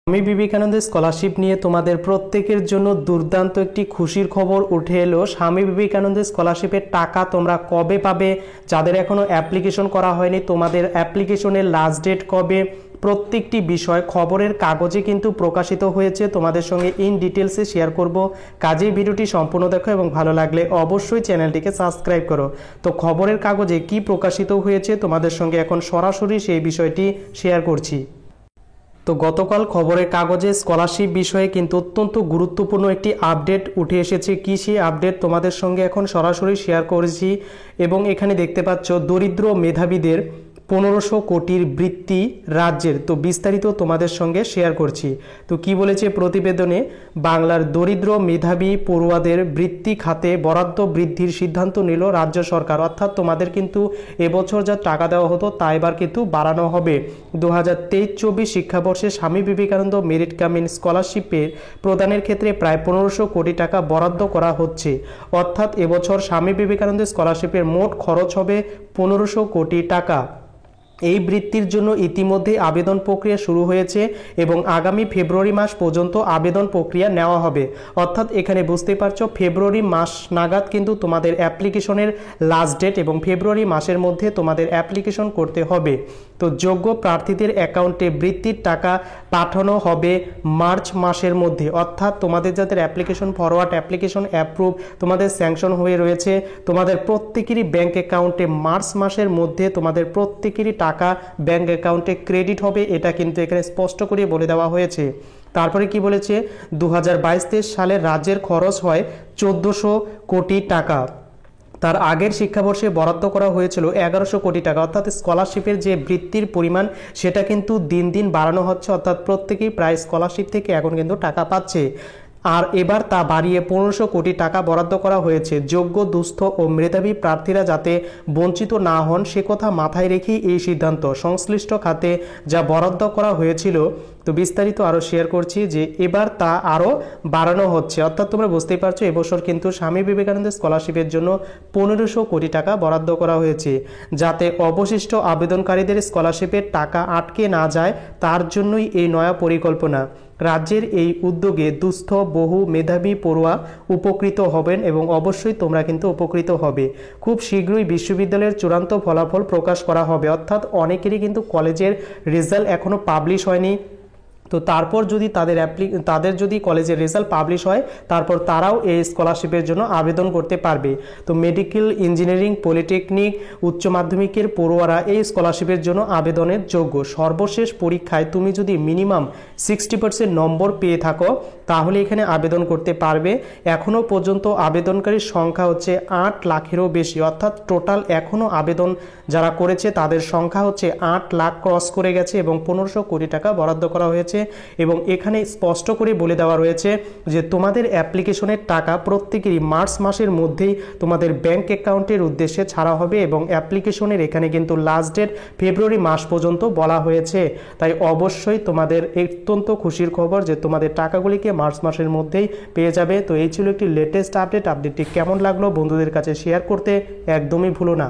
স্বামী বিবেকানন্দের স্কলারশিপ নিয়ে তোমাদের প্রত্যেকের জন্য দুর্দান্ত একটি খুশির খবর উঠে এলো। স্বামী বিবেকানন্দের স্কলারশিপের টাকা তোমরা কবে পাবে? যাদের এখনো অ্যাপ্লিকেশন করা হয়নি তোমাদের অ্যাপ্লিকেশনের লাস্ট ডেট কবে, প্রত্যেকটি বিষয় খবরের কাগজে কিন্তু প্রকাশিত হয়েছে। তোমাদের সঙ্গে ইন ডিটেলসে শেয়ার করব। কাজেই ভিডিওটি সম্পূর্ণ দেখো এবং ভালো লাগলে অবশ্যই চ্যানেলটিকে সাবস্ক্রাইব করো। তো খবরের কাগজে কি প্রকাশিত হয়েছে তোমাদের সঙ্গে এখন সরাসরি সেই বিষয়টি শেয়ার করছি। তো গতকাল খবরের কাগজে স্কলারশিপ বিষয়ে কিন্তু অত্যন্ত গুরুত্বপূর্ণ একটি আপডেট উঠে এসেছে। কি সেই আপডেট তোমাদের সঙ্গে এখন সরাসরি শেয়ার করেছি। এবং এখানে দেখতে পাচ্ছ দরিদ্র মেধাবীদের 1500 কোটির বৃত্তি রাজ্যের। তো বিস্তারিত তোমাদের সঙ্গে শেয়ার করছি। তো কি বলেছে প্রতিবেদনে, বাংলার দরিদ্র মেধাবী পড়ুয়াদের বৃত্তি খাতে বরাদ্দ বৃদ্ধির সিদ্ধান্ত নিল রাজ্য সরকার। অর্থাৎ তোমাদের কিন্তু এবছর যা টাকা দেওয়া হতো তা এবার কিন্তু বাড়ানো হবে। 2023-24 শিক্ষাবর্ষে স্বামী বিবেকানন্দ মেরিট কামিং স্কলারশিপের প্রদানের ক্ষেত্রে প্রায় 1500 কোটি টাকা বরাদ্দ করা হচ্ছে। অর্থাৎ এবছর স্বামী বিবেকানন্দ স্কলারশিপের মোট খরচ হবে 1500 কোটি টাকা। এই বৃত্তির জন্য ইতিমধ্যে আবেদন প্রক্রিয়া শুরু হয়েছে এবং আগামী ফেব্রুয়ারি মাস পর্যন্ত আবেদন প্রক্রিয়া নেওয়া হবে। অর্থাৎ এখানে বুঝতে পারছো ফেব্রুয়ারি মাস নাগাদ কিন্তু তোমাদের অ্যাপ্লিকেশনের লাস্ট ডেট এবং ফেব্রুয়ারি মাসের মধ্যে তোমাদের অ্যাপ্লিকেশন করতে হবে। তো যোগ্য প্রার্থীদের অ্যাকাউন্টে বৃত্তির টাকা পাঠানো হবে মার্চ মাসের মধ্যে। অর্থাৎ তোমাদের যাদের অ্যাপ্লিকেশন ফরওয়ার্ড, অ্যাপ্লিকেশন অ্যাপ্রুভ, তোমাদের স্যাংশন হয়ে রয়েছে, তোমাদের প্রত্যেকেরই ব্যাংক অ্যাকাউন্টে মার্চ মাসের মধ্যে তোমাদের প্রত্যেকেরই টাকা ব্যাংক অ্যাকাউন্টে ক্রেডিট হবে। এটা কিন্তু এখানে স্পষ্ট করে বলে দেওয়া হয়েছে। তারপরে কি বলেছে, 2022-23 সালে রাজ্যের খরচ হয় 1400 কোটি টাকা। তার আগের শিক্ষাবর্ষে বরাদ্দ করা হয়েছিল 1100 কোটি টাকা। অর্থাৎ স্কলারশিপের যে বৃত্তির পরিমাণ সেটা কিন্তু দিন দিন বাড়ানো হচ্ছে। অর্থাৎ প্রত্যেকেই প্রায় স্কলারশিপ থেকে এখন কিন্তু টাকা পাচ্ছে। আর এবার তা বাড়িয়ে 1500 কোটি টাকা বরাদ্দ করা হয়েছে। যোগ্য, দুস্থ ও মেধাবী প্রার্থীরা যাতে বঞ্চিত না হন সে কথা মাথায় রেখেই এই সিদ্ধান্ত। সংশ্লিষ্ট খাতে যা বরাদ্দ করা হয়েছিল, তো বিস্তারিত আরও শেয়ার করছি যে এবার তা আরও বাড়ানো হচ্ছে। অর্থাৎ তোমরা বুঝতেই পারছো এবছর কিন্তু স্বামী বিবেকানন্দ স্কলারশিপের জন্য 1500 কোটি টাকা বরাদ্দ করা হয়েছে, যাতে অবশিষ্ট আবেদনকারীদের স্কলারশিপের টাকা আটকে না যায় তার জন্যই এই নয়া পরিকল্পনা। রাজ্যের এই উদ্যোগে দুস্থ বহু মেধাবী পড়ুয়া উপকৃত হবেন এবং অবশ্যই তোমরা কিন্তু উপকৃত হবে। খুব শীঘ্রই বিশ্ববিদ্যালয়ের চূড়ান্ত ফলাফল প্রকাশ করা হবে। অর্থাৎ অনেকেরই কিন্তু কলেজের রেজাল্ট এখনও পাবলিশ হয়নি। তো তারপর যদি তাদের যদি কলেজের রেজাল্ট পাবলিশ হয় তারপর তারাও এই স্কলারশিপের জন্য আবেদন করতে পারবে। তো মেডিকেল, ইঞ্জিনিয়ারিং, পলিটেকনিক, উচ্চ মাধ্যমিকের পড়ুয়ারা এই স্কলারশিপের জন্য আবেদনের যোগ্য। সর্বশেষ পরীক্ষায় তুমি যদি মিনিমাম 60% নম্বর পেয়ে থাকো তাহলে এখানে আবেদন করতে পারবে। এখনও পর্যন্ত আবেদনকারীর সংখ্যা হচ্ছে 8 লাখেরও বেশি। অর্থাৎ টোটাল এখনও আবেদন যারা করেছে তাদের সংখ্যা হচ্ছে 8 লাখ ক্রস করে গেছে এবং 1500 কোটি টাকা বরাদ্দ করা হয়েছে। এবং এখানে স্পষ্ট করে বলে দেওয়া রয়েছে যে তোমাদের অ্যাপ্লিকেশনের টাকা প্রত্যেকেরই মার্চ মাসের মধ্যেই তোমাদের ব্যাংক অ্যাকাউন্টের উদ্দেশ্যে ছাড়া হবে এবং অ্যাপ্লিকেশনের এখানে কিন্তু লাস্ট ডেট ফেব্রুয়ারি মাস পর্যন্ত বলা হয়েছে। তাই অবশ্যই তোমাদের অত্যন্ত খুশির খবর যে তোমাদের টাকাগুলিকে মার্চ মাসের মধ্যেই পেয়ে যাবে। তো এই ছিল একটি লেটেস্ট আপডেট। আপডেটটি কেমন লাগলো বন্ধুদের কাছে শেয়ার করতে একদমই ভুলো না।